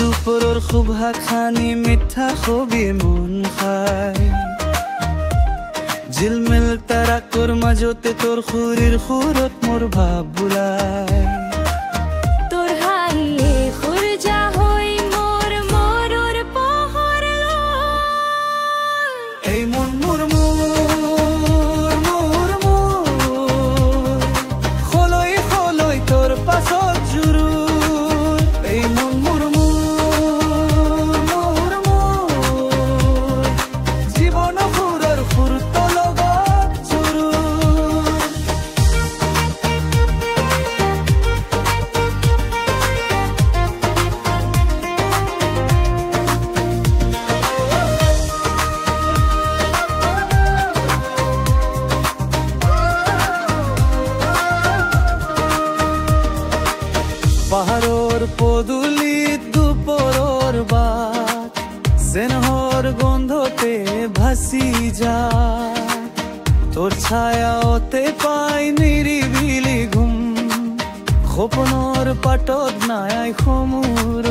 দুপৰৰ শুভা খানি মিঠা খবি মন খায় জিলমিল তাৰাকৰ মাজতে তোৰ খুৰীৰ সুৰত মোৰ ভাৱ বুলায় তোৰ হাঁহিয়ে সূৰ্যা হৈ মোৰ মৰৰ পোহৰ এই মন মোৰ মোৰ মোৰ মোৰ খলৈ খলৈ তোৰ পাছত জুৰুৰ এই মন মোৰ মোৰ মোৰ মোৰ জীৱন সুৰৰ সুৰত লগত জুৰুৰ পাহাৰৰ পদূলিত দুপৰৰ বাট চেনহৰ গন্ধতে ভাসি যায় তোৰ ছায়াতে পাই নিৰিবিলি ঘুম সপোনৰ পাটত নাই সমুৰ